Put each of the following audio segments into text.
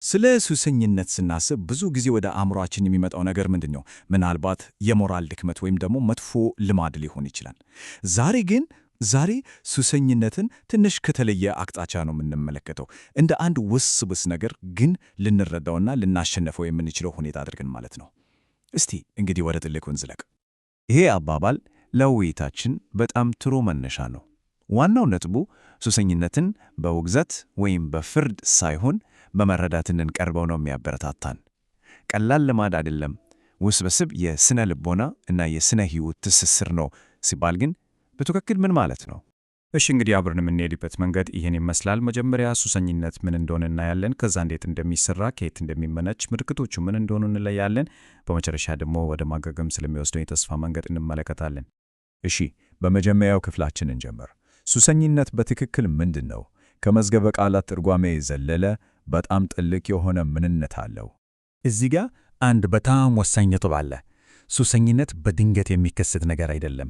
ስለ ሱሰኝነት ስናስብ ብዙ ጊዜ ወደ አእምሯችን የሚመጣው ነገር ምንድን ነው? ምናልባት የሞራል ድክመት ወይም ደግሞ መጥፎ ልማድ ሊሆን ይችላል። ዛሬ ሱሰኝነትን ትንሽ ከተለየ አቅጣጫ ነው የምንመለከተው። እንደ አንድ ውስብስ ነገር ግን ልንረዳውና ልናሸነፈው የምንችለው ሁኔታ አድርገን ማለት ነው። እስቲ እንግዲህ ወደ ጥልቁ እንዝለቅ። ይሄ አባባል ለውይይታችን በጣም ጥሩ መነሻ ነው። ዋናው ነጥቡ ሱሰኝነትን በውግዘት ወይም በፍርድ ሳይሆን በመረዳት እንድንቀርበው ነው የሚያበረታታን። ቀላል ልማድ አይደለም፣ ውስብስብ የስነ ልቦና እና የስነ ሕይወት ትስስር ነው ሲባል ግን በትክክል ምን ማለት ነው? እሺ እንግዲህ አብረን የምንሄድበት መንገድ ይህን ይመስላል። መጀመሪያ ሱሰኝነት ምን እንደሆነ እናያለን። ከዛ እንዴት እንደሚሰራ፣ ከየት እንደሚመነጭ፣ ምልክቶቹ ምን እንደሆኑ እንለያለን። በመጨረሻ ደግሞ ወደ ማገገም ስለሚወስደው የተስፋ መንገድ እንመለከታለን። እሺ በመጀመሪያው ክፍላችን እንጀምር። ሱሰኝነት በትክክል ምንድን ነው? ከመዝገበ ቃላት ትርጓሜ የዘለለ በጣም ጥልቅ የሆነ ምንነት አለው። እዚህ ጋር አንድ በጣም ወሳኝ ነጥብ አለ። ሱሰኝነት በድንገት የሚከሰት ነገር አይደለም።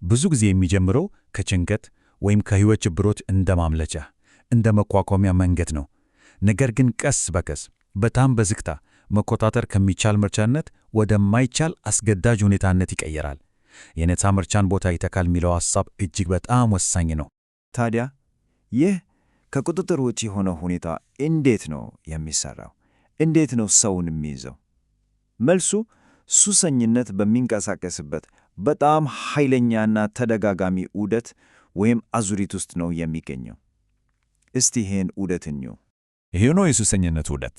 ብዙ ጊዜ የሚጀምረው ከጭንቀት ወይም ከሕይወት ችግሮች እንደ ማምለጫ፣ እንደ መቋቋሚያ መንገድ ነው። ነገር ግን ቀስ በቀስ በጣም በዝግታ መቆጣጠር ከሚቻል ምርጫነት ወደማይቻል አስገዳጅ ሁኔታነት ይቀየራል። የነፃ ምርጫን ቦታ ይተካል የሚለው ሐሳብ እጅግ በጣም ወሳኝ ነው። ታዲያ ይህ ከቁጥጥር ውጭ የሆነ ሁኔታ እንዴት ነው የሚሰራው? እንዴት ነው ሰውን የሚይዘው? መልሱ ሱሰኝነት በሚንቀሳቀስበት በጣም ኃይለኛና ተደጋጋሚ ዑደት ወይም አዙሪት ውስጥ ነው የሚገኘው። እስቲ ይህን ዑደት እንየው። ይሄ ነው የሱሰኝነት ዑደት።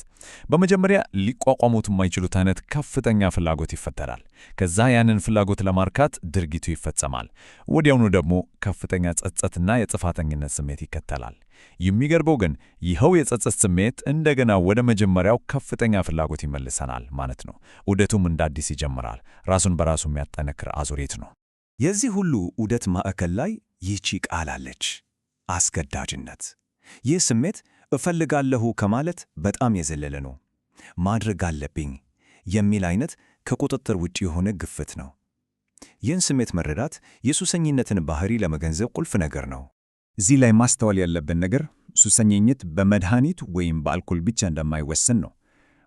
በመጀመሪያ ሊቋቋሙት የማይችሉት አይነት ከፍተኛ ፍላጎት ይፈጠራል። ከዛ ያንን ፍላጎት ለማርካት ድርጊቱ ይፈጸማል። ወዲያውኑ ደግሞ ከፍተኛ ጸጸትና የጥፋተኝነት ስሜት ይከተላል። የሚገርመው ግን ይኸው የጸጸት ስሜት እንደገና ወደ መጀመሪያው ከፍተኛ ፍላጎት ይመልሰናል ማለት ነው። ዑደቱም እንደ አዲስ ይጀምራል። ራሱን በራሱ የሚያጠነክር አዙሪት ነው። የዚህ ሁሉ ዑደት ማዕከል ላይ ይህቺ ቃል አለች፣ አስገዳጅነት። ይህ ስሜት እፈልጋለሁ ከማለት በጣም የዘለለ ነው። ማድረግ አለብኝ የሚል አይነት ከቁጥጥር ውጭ የሆነ ግፍት ነው። ይህን ስሜት መረዳት የሱሰኝነትን ባህሪ ለመገንዘብ ቁልፍ ነገር ነው። እዚህ ላይ ማስተዋል ያለብን ነገር ሱሰኝነት በመድኃኒት ወይም በአልኮል ብቻ እንደማይወሰን ነው።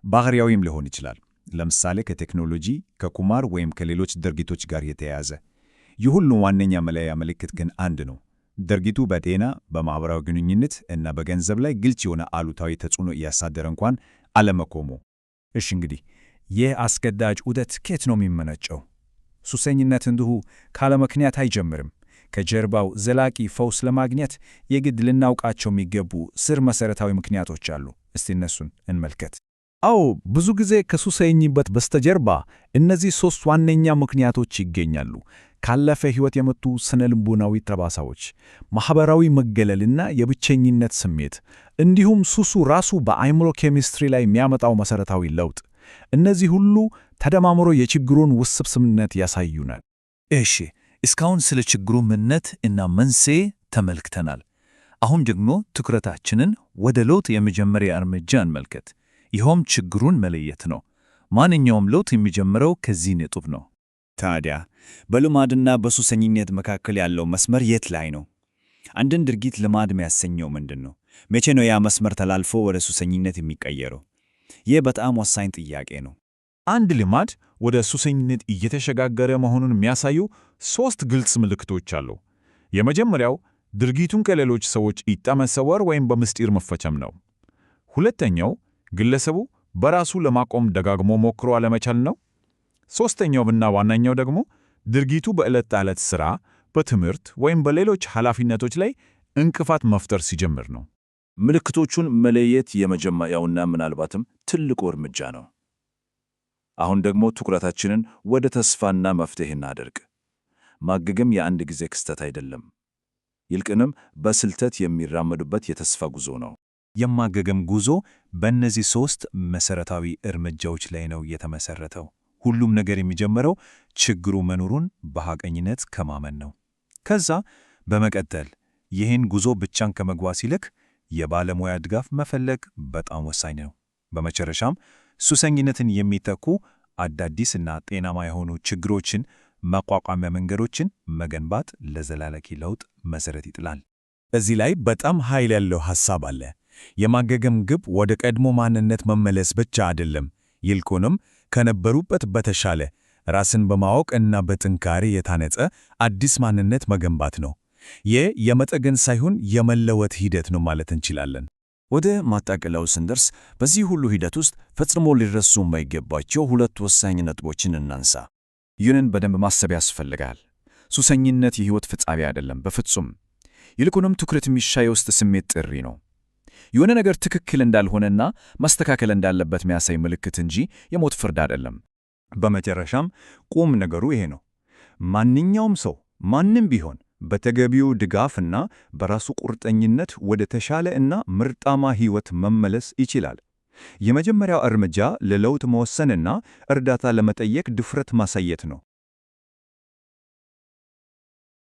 ባህሪያዊም ሊሆን ይችላል። ለምሳሌ ከቴክኖሎጂ፣ ከቁማር ወይም ከሌሎች ድርጊቶች ጋር የተያያዘ። የሁሉ ዋነኛ መለያ ምልክት ግን አንድ ነው። ድርጊቱ በጤና፣ በማኅበራዊ ግንኙነት እና በገንዘብ ላይ ግልጽ የሆነ አሉታዊ ተጽዕኖ እያሳደረ እንኳን አለመቆሙ። እሺ እንግዲህ ይህ አስገዳጅ ዑደት ከየት ነው የሚመነጨው? ሱሰኝነት እንዲሁ ካለ ምክንያት አይጀምርም። ከጀርባው ዘላቂ ፈውስ ለማግኘት የግድ ልናውቃቸው የሚገቡ ስር መሠረታዊ ምክንያቶች አሉ። እስቲ እነሱን እንመልከት። አዎ፣ ብዙ ጊዜ ከሱሰኝነት በስተጀርባ እነዚህ ሦስት ዋነኛ ምክንያቶች ይገኛሉ። ካለፈ ሕይወት የመጡ ስነ ልቦናዊ ጠባሳዎች፣ ማኅበራዊ መገለልና የብቸኝነት ስሜት፣ እንዲሁም ሱሱ ራሱ በአእምሮ ኬሚስትሪ ላይ የሚያመጣው መሠረታዊ ለውጥ። እነዚህ ሁሉ ተደማምሮ የችግሩን ውስብስብነት ያሳዩናል። እሺ፣ እስካሁን ስለ ችግሩ ምንነት እና መንስኤ ተመልክተናል። አሁን ደግሞ ትኩረታችንን ወደ ለውጥ የመጀመሪያ እርምጃ እንመልከት። ይኸውም ችግሩን መለየት ነው። ማንኛውም ለውጥ የሚጀምረው ከዚህ ነጥብ ነው። ታዲያ በልማድና በሱሰኝነት መካከል ያለው መስመር የት ላይ ነው? አንድን ድርጊት ልማድ የሚያሰኘው ምንድን ነው? መቼ ነው ያ መስመር ተላልፎ ወደ ሱሰኝነት የሚቀየረው? ይህ በጣም ወሳኝ ጥያቄ ነው። አንድ ልማድ ወደ ሱሰኝነት እየተሸጋገረ መሆኑን የሚያሳዩ ሦስት ግልጽ ምልክቶች አሉ። የመጀመሪያው ድርጊቱን ከሌሎች ሰዎች እይታ መሰወር ወይም በምስጢር መፈጸም ነው። ሁለተኛው ግለሰቡ በራሱ ለማቆም ደጋግሞ ሞክሮ አለመቻል ነው። ሦስተኛውና ዋነኛው ደግሞ ድርጊቱ በዕለት ተዕለት ሥራ፣ በትምህርት ወይም በሌሎች ኃላፊነቶች ላይ እንቅፋት መፍጠር ሲጀምር ነው። ምልክቶቹን መለየት የመጀመሪያውና ምናልባትም ትልቁ እርምጃ ነው። አሁን ደግሞ ትኩረታችንን ወደ ተስፋና መፍትሄ እናደርግ። ማገገም የአንድ ጊዜ ክስተት አይደለም፣ ይልቁንም በስልተት የሚራመዱበት የተስፋ ጉዞ ነው። የማገገም ጉዞ በእነዚህ ሦስት መሠረታዊ እርምጃዎች ላይ ነው የተመሠረተው። ሁሉም ነገር የሚጀምረው ችግሩ መኖሩን በሐቀኝነት ከማመን ነው። ከዛ በመቀጠል ይህን ጉዞ ብቻን ከመጓዝ ይልቅ የባለሙያ ድጋፍ መፈለግ በጣም ወሳኝ ነው። በመጨረሻም ሱሰኝነትን የሚተኩ አዳዲስና ጤናማ የሆኑ ችግሮችን መቋቋሚያ መንገዶችን መገንባት ለዘላቂ ለውጥ መሠረት ይጥላል። እዚህ ላይ በጣም ኃይል ያለው ሐሳብ አለ። የማገገም ግብ ወደ ቀድሞ ማንነት መመለስ ብቻ አይደለም፣ ይልቁንም ከነበሩበት በተሻለ ራስን በማወቅ እና በጥንካሬ የታነጸ አዲስ ማንነት መገንባት ነው። ይህ የመጠገን ሳይሆን የመለወጥ ሂደት ነው ማለት እንችላለን። ወደ ማጠቃለያው ስንደርስ በዚህ ሁሉ ሂደት ውስጥ ፈጽሞ ሊረሱ የማይገባቸው ሁለት ወሳኝ ነጥቦችን እናንሳ። ይህንን በደንብ ማሰብ ያስፈልጋል። ሱሰኝነት የሕይወት ፍጻሜ አይደለም፣ በፍጹም። ይልቁንም ትኩረት የሚሻ የውስጥ ስሜት ጥሪ ነው። የሆነ ነገር ትክክል እንዳልሆነና ማስተካከል እንዳለበት የሚያሳይ ምልክት እንጂ የሞት ፍርድ አይደለም። በመጨረሻም ቁም ነገሩ ይሄ ነው። ማንኛውም ሰው ማንም ቢሆን በተገቢው ድጋፍና በራሱ ቁርጠኝነት ወደ ተሻለ እና ምርጣማ ሕይወት መመለስ ይችላል። የመጀመሪያው እርምጃ ለለውጥ መወሰንና እርዳታ ለመጠየቅ ድፍረት ማሳየት ነው።